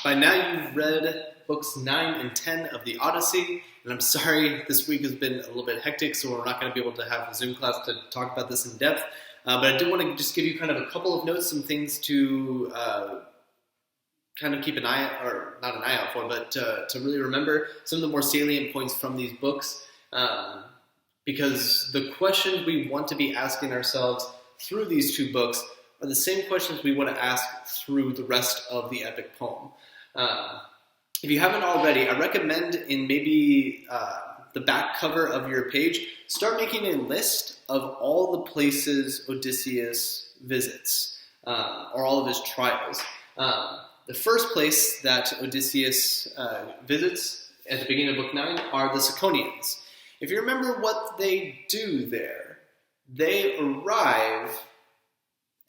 By now you've read books 9 and 10 of the Odyssey, and I'm sorry this week has been a little bit hectic, so we're not going to be able to have a Zoom class to talk about this in depth, but I did want to just give you kind of a couple of notes, some things to kind of keep an eye, or not an eye out for, but to really remember some of the more salient points from these books, because the questions we want to be asking ourselves through these two books are the same questions we want to ask through the rest of the epic poem. If you haven't already, I recommend in maybe the back cover of your page, start making a list of all the places Odysseus visits, or all of his trials. The first place that Odysseus visits at the beginning of Book 9 are the Ciconians. If you remember what they do there, they arrive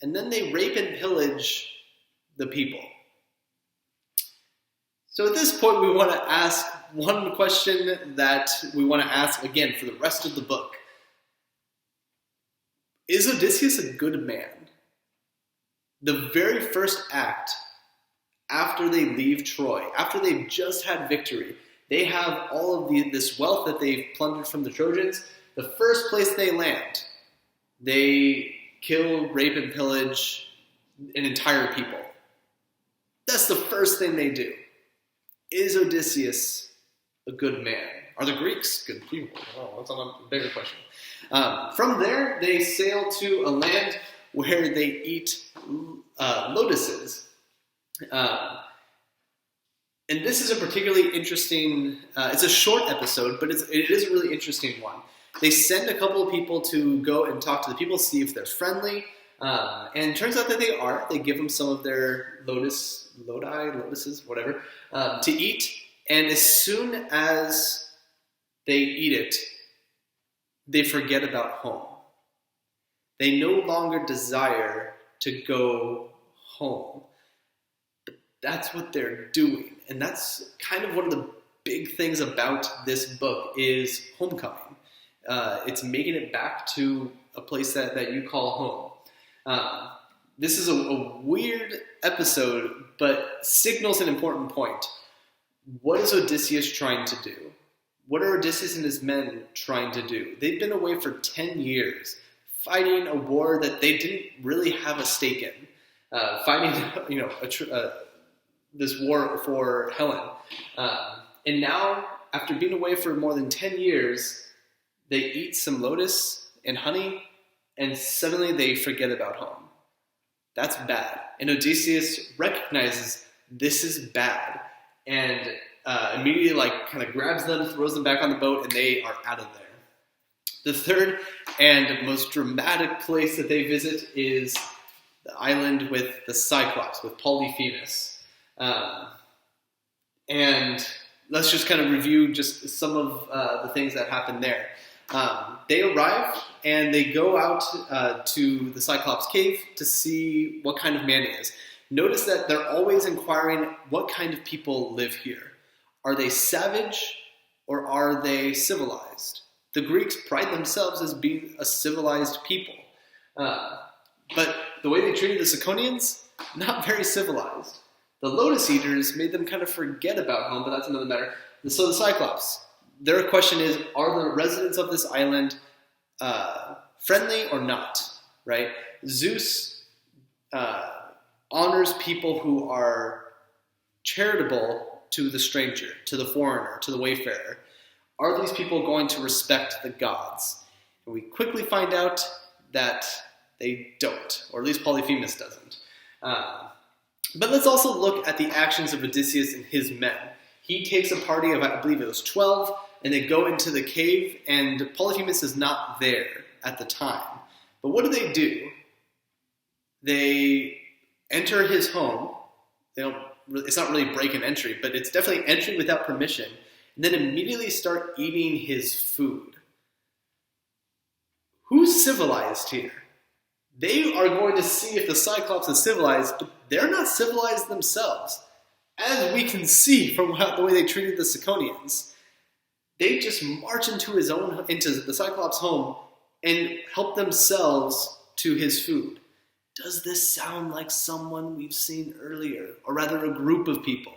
and then they rape and pillage the people. So at this point, we want to ask one question that we want to ask again for the rest of the book. Is Odysseus a good man? The very first act after they leave Troy, after they've just had victory, they have all of this wealth that they've plundered from the Trojans. The first place they land, they kill, rape, and pillage an entire people. That's the first thing they do. Is Odysseus a good man? Are the Greeks good people? Oh, that's a bigger question. From there, they sail to a land where they eat lotuses. And this is a particularly interesting, it's a short episode, but it is a really interesting one. They send a couple of people to go and talk to the people, see if they're friendly, and it turns out that they are. They give them some of their lotuses, whatever, to eat, and as soon as they eat it, they forget about home. They no longer desire to go home. But that's what they're doing, and that's kind of one of the big things about this book is homecoming. It's making it back to a place that you call home. This is a weird episode, but signals an important point. What is Odysseus trying to do? What are Odysseus and his men trying to do? They've been away for 10 years, fighting a war that they didn't really have a stake in, fighting, this war for Helen. And now, after being away for more than 10 years, they eat some lotus and honey, and suddenly they forget about home. That's bad. And Odysseus recognizes this is bad, and immediately kind of grabs them, throws them back on the boat, and they are out of there. The third and most dramatic place that they visit is the island with the Cyclops, with Polyphemus. And let's just kind of review just some of the things that happen there. They arrive and they go out to the Cyclops cave to see what kind of man he is. Notice that they're always inquiring what kind of people live here. Are they savage or are they civilized? The Greeks pride themselves as being a civilized people. But the way they treated the Ciconians, not very civilized. The Lotus Eaters made them kind of forget about home, but that's another matter. So the Cyclops, their question is, are the residents of this island friendly or not, right? Zeus honors people who are charitable to the stranger, to the foreigner, to the wayfarer. Are these people going to respect the gods? And we quickly find out that they don't, or at least Polyphemus doesn't. But let's also look at the actions of Odysseus and his men. He takes a party of, I believe it was 12, and they go into the cave, and Polyphemus is not there at the time. But what do? They enter his home. It's not really break and entry, but it's definitely entry without permission, and then immediately start eating his food. Who's civilized here? They are going to see if the Cyclops is civilized, but they're not civilized themselves. As we can see from the way they treated the Ciconians, they just march into the Cyclops' home and help themselves to his food. Does this sound like someone we've seen earlier, or rather a group of people?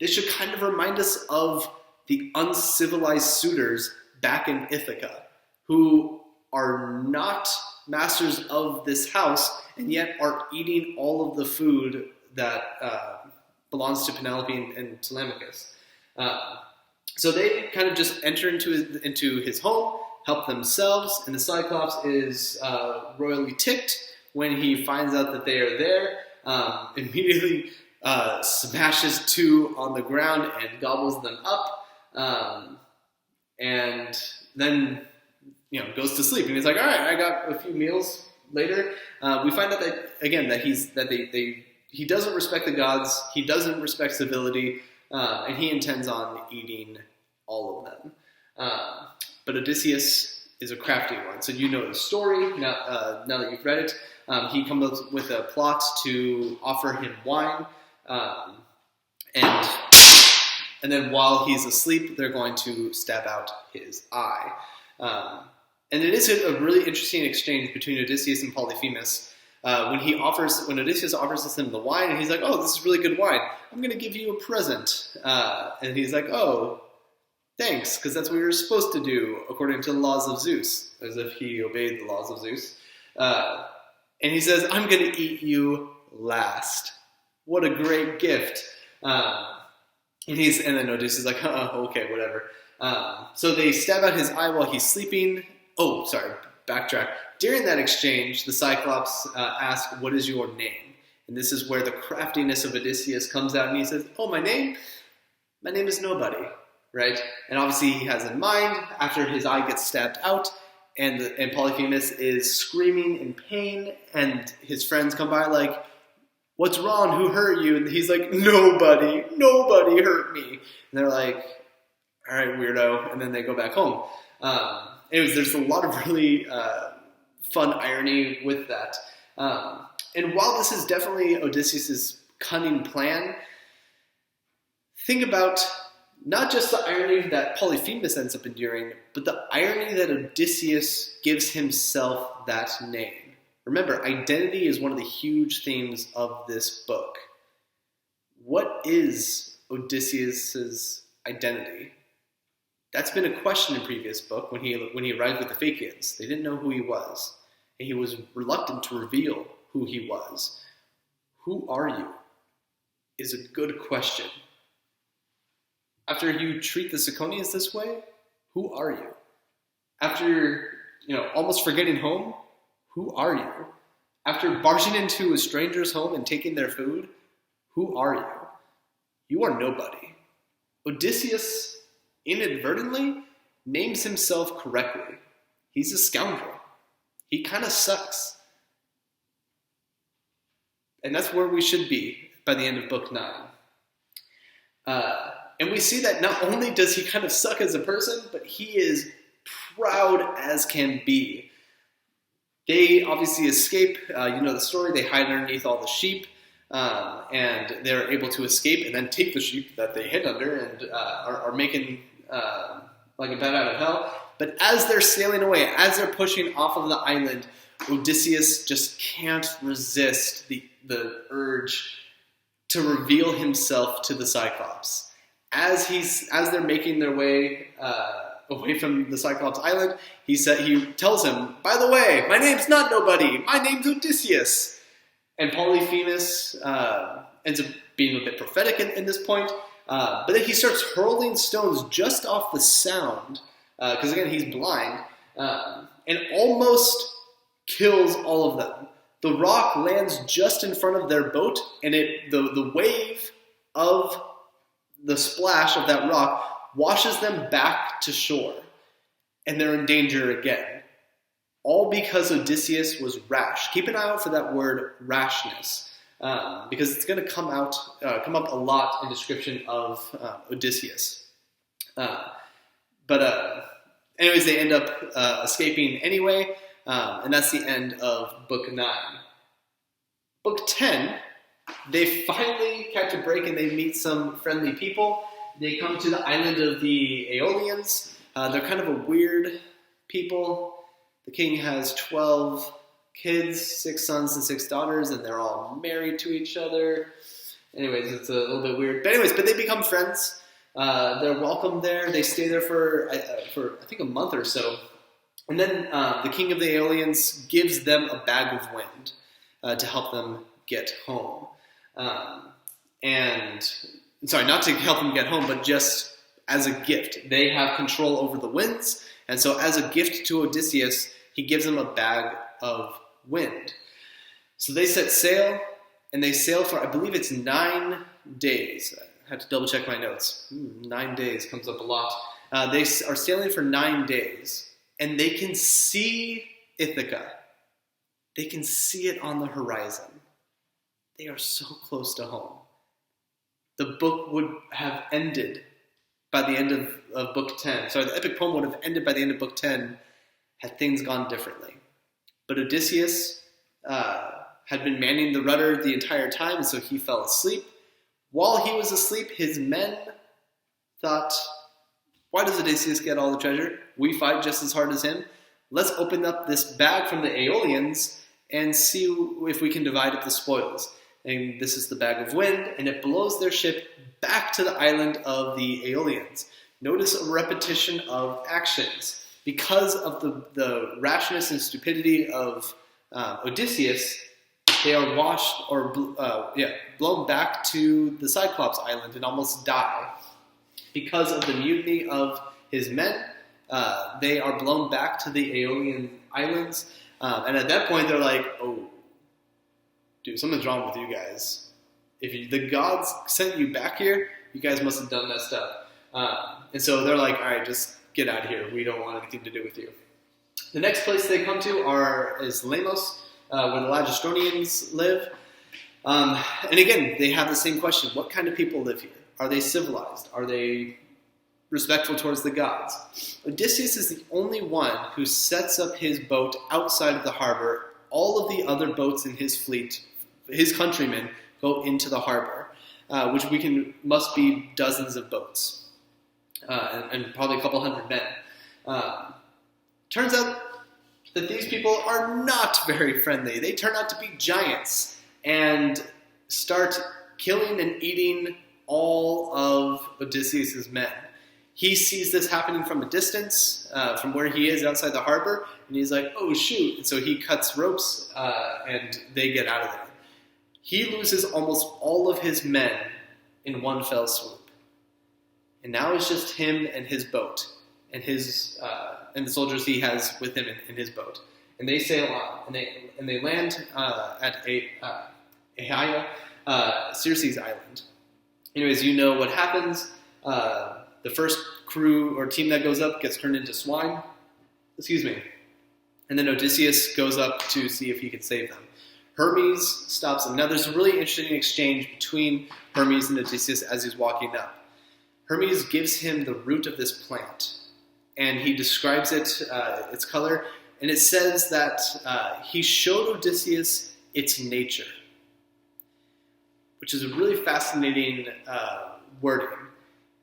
this should kind of remind us of the uncivilized suitors back in Ithaca, who are not masters of this house, and yet are eating all of the food that belongs to Penelope and Telemachus. So they kind of just enter into his home, help themselves, and the Cyclops is royally ticked when he finds out that they are there. Immediately smashes two on the ground and gobbles them up, and then goes to sleep. And he's like, "All right, I got a few meals later." We find out that again that he doesn't respect the gods, he doesn't respect civility, and he intends on eating all of them. But Odysseus is a crafty one. So you know the story now that you've read it. He comes up with a plot to offer him wine, and then while he's asleep, they're going to stab out his eye. And it is a really interesting exchange between Odysseus and Polyphemus when Odysseus offers him the wine, and he's like, "Oh, this is really good wine. I'm going to give you a present." And he's like, "Oh, thanks, because that's what you're supposed to do according to the laws of Zeus," as if he obeyed the laws of Zeus. And he says, "I'm going to eat you last." What a great gift. And then Odysseus is like, "Okay, whatever." So they stab out his eye while he's sleeping. Oh, sorry, backtrack. During that exchange, the Cyclops asks, "What is your name?" And this is where the craftiness of Odysseus comes out, and he says, "Oh, my name is Nobody," right? And obviously he has in mind, after his eye gets stabbed out, and Polyphemus is screaming in pain, and his friends come by like, "What's wrong? Who hurt you?" And he's like, Nobody hurt me." And they're like, "All right, weirdo," and then they go back home. Anyways, there's a lot of really fun irony with that. And while this is definitely Odysseus' cunning plan, think about not just the irony that Polyphemus ends up enduring, but the irony that Odysseus gives himself that name. Remember, identity is one of the huge themes of this book. What is Odysseus' identity? That's been a question in previous book when he arrived with the Phaeacians. They didn't know who he was, and he was reluctant to reveal who he was. Who are you? Is a good question. After you treat the Ciconians this way, who are you? After almost forgetting home, who are you? After barging into a stranger's home and taking their food, who are you? You are nobody. Odysseus inadvertently names himself correctly. He's a scoundrel. He kind of sucks. And that's where we should be by the end of book 9. And we see that not only does he kind of suck as a person, but he is proud as can be. They obviously escape. You know the story. They hide underneath all the sheep, and they're able to escape and then take the sheep that they hid under and are making like a bat out of hell. But as they're sailing away, as they're pushing off of the island, Odysseus just can't resist the urge to reveal himself to the Cyclops. As they're making their way away from the Cyclops island, he tells him, "By the way, my name's not Nobody. My name's Odysseus." And Polyphemus ends up being a bit prophetic in this point, but then he starts hurling stones just off the sound, because again he's blind, and almost kills all of them. The rock lands just in front of their boat, and the wave of the splash of that rock washes them back to shore, and they're in danger again. All because Odysseus was rash. Keep an eye out for that word rashness, because it's going to come up a lot in description of Odysseus. Anyways, they end up escaping anyway, and that's the end of book 9. Book 10, they finally catch a break and they meet some friendly people. They come to the island of the Aeolians. They're kind of a weird people. The king has 12 kids, 6 sons and 6 daughters, and they're all married to each other. Anyways, it's a little bit weird. But they become friends. They're welcomed there. They stay there for I think a month or so. And then the king of the Aeolians gives them a bag of wind to help them get home. Not to help them get home, but just as a gift. They have control over the winds. And so as a gift to Odysseus, he gives them a bag of wind. So they set sail, and they sail for, I believe it's 9 days. I have to double check my notes. 9 days comes up a lot. They are sailing for 9 days, and they can see Ithaca. They can see it on the horizon. They are so close to home. The book would have ended by the end of book 10. Sorry, the epic poem would have ended by the end of book 10 had things gone differently. But Odysseus had been manning the rudder the entire time, and so he fell asleep. While he was asleep, his men thought, why does Odysseus get all the treasure? We fight just as hard as him. Let's open up this bag from the Aeolians and see if we can divide up the spoils. And this is the bag of wind, and it blows their ship back to the island of the Aeolians. Notice a repetition of actions. Because of the rashness and stupidity of Odysseus, they are blown back to the Cyclops Island and almost die. Because of the mutiny of his men, they are blown back to the Aeolian Islands. And at that point, they're like, oh, dude, something's wrong with you guys. If the gods sent you back here, you guys must have done messed up. And so they're like, all right, just get out of here. We don't want anything to do with you. The next place they come to is Lamos, where the Lagestronians live. And again, they have the same question. What kind of people live here? Are they civilized? Are they respectful towards the gods? Odysseus is the only one who sets up his boat outside of the harbor. All of the other boats in his fleet, his countrymen, go into the harbor, which must be dozens of boats, and probably a couple hundred men. Turns out that these people are not very friendly. They turn out to be giants and start killing and eating all of Odysseus' men. He sees this happening from a distance, from where he is outside the harbor, and he's like, oh, shoot. And so he cuts ropes, and they get out of there. He loses almost all of his men in one fell swoop. And now it's just him and his boat, and and the soldiers he has with him in his boat. And they sail on, and they land at Aehaia, Circe's island. Anyways, you know what happens. The first crew or team that goes up gets turned into swine. And then Odysseus goes up to see if he can save them. Hermes stops him. Now there's a really interesting exchange between Hermes and Odysseus as he's walking up. Hermes gives him the root of this plant, and he describes its color, and it says that he showed Odysseus its nature, which is a really fascinating wording.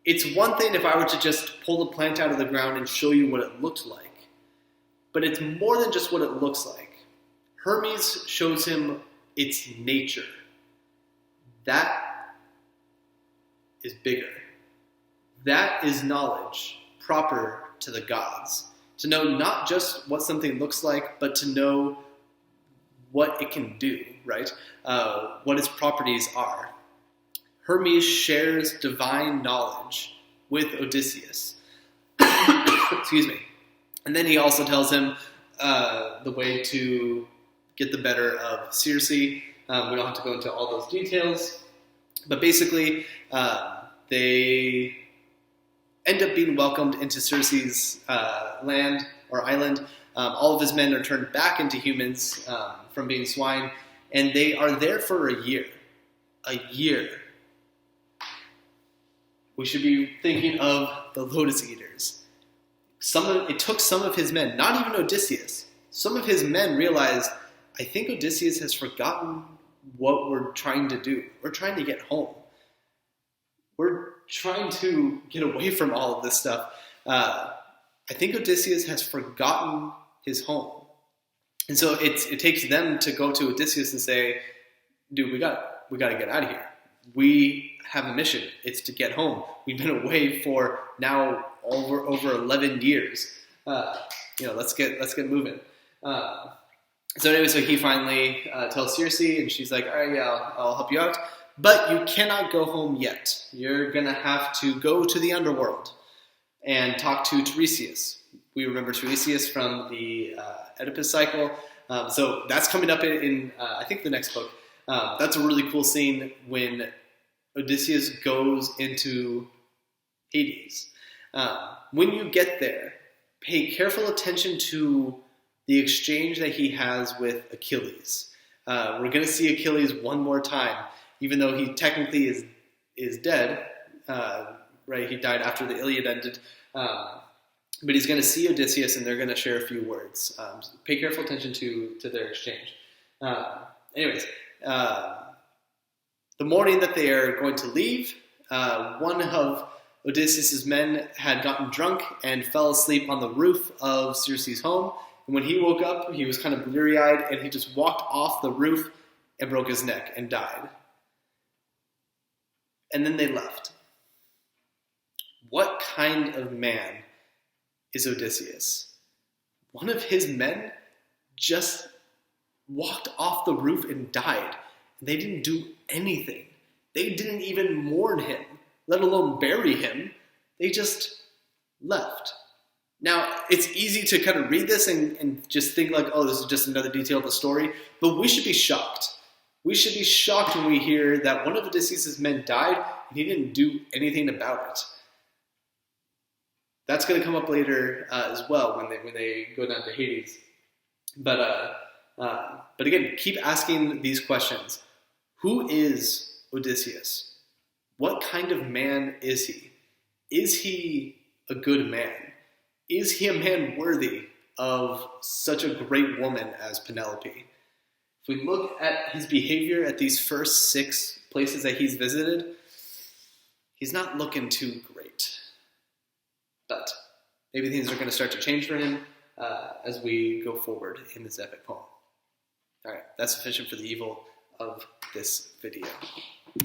It's one thing if I were to just pull the plant out of the ground and show you what it looked like, but it's more than just what it looks like. Hermes shows him its nature. That is bigger. That is knowledge proper to the gods. To know not just what something looks like, but to know what it can do, right? What its properties are. Hermes shares divine knowledge with Odysseus. Excuse me. And then he also tells him the way to get the better of Circe. We don't have to go into all those details. But basically, they end up being welcomed into Circe's land or island. All of his men are turned back into humans from being swine. And they are there for a year. A year. We should be thinking of the Lotus Eaters. It took some of his men, not even Odysseus. Some of his men realized, I think Odysseus has forgotten what we're trying to do. We're trying to get home. We're trying to get away from all of this stuff. I think Odysseus has forgotten his home. And so it takes them to go to Odysseus and say, dude, we got to get out of here. we have a mission. It's to get home. We've been away for now over 11 years. Let's get moving. So anyway, so he finally tells Circe, and she's like, all right, yeah, I'll help you out. But you cannot go home yet. You're going to have to go to the underworld and talk to Tiresias. We remember Tiresias from the Oedipus cycle. So that's coming up in I think, the next book. That's a really cool scene when Odysseus goes into Hades. When you get there, pay careful attention to the exchange that he has with Achilles. We're going to see Achilles one more time, even though he technically is dead. Right? He died after the Iliad ended. But he's going to see Odysseus, and they're going to share a few words. So pay careful attention to their exchange. Anyways, the morning that they are going to leave, one of Odysseus' men had gotten drunk and fell asleep on the roof of Circe's home. And when he woke up, he was kind of bleary-eyed, and he just walked off the roof and broke his neck and died. And then they left. What kind of man is Odysseus? One of his men just walked off the roof and died. They didn't do anything. They didn't even mourn him, let alone bury him. They just left. Now, it's easy to kind of read this and just think like, oh, this is just another detail of the story, but we should be shocked. We should be shocked when we hear that one of Odysseus' men died and he didn't do anything about it. That's going to come up later as well when they go down to Hades. But again, keep asking these questions. Who is Odysseus? What kind of man is he? Is he a good man? Is he a man worthy of such a great woman as Penelope? If we look at his behavior at these first 6 places that he's visited, he's not looking too great. But maybe things are going to start to change for him as we go forward in this epic poem. All right, that's sufficient for the evil of this video.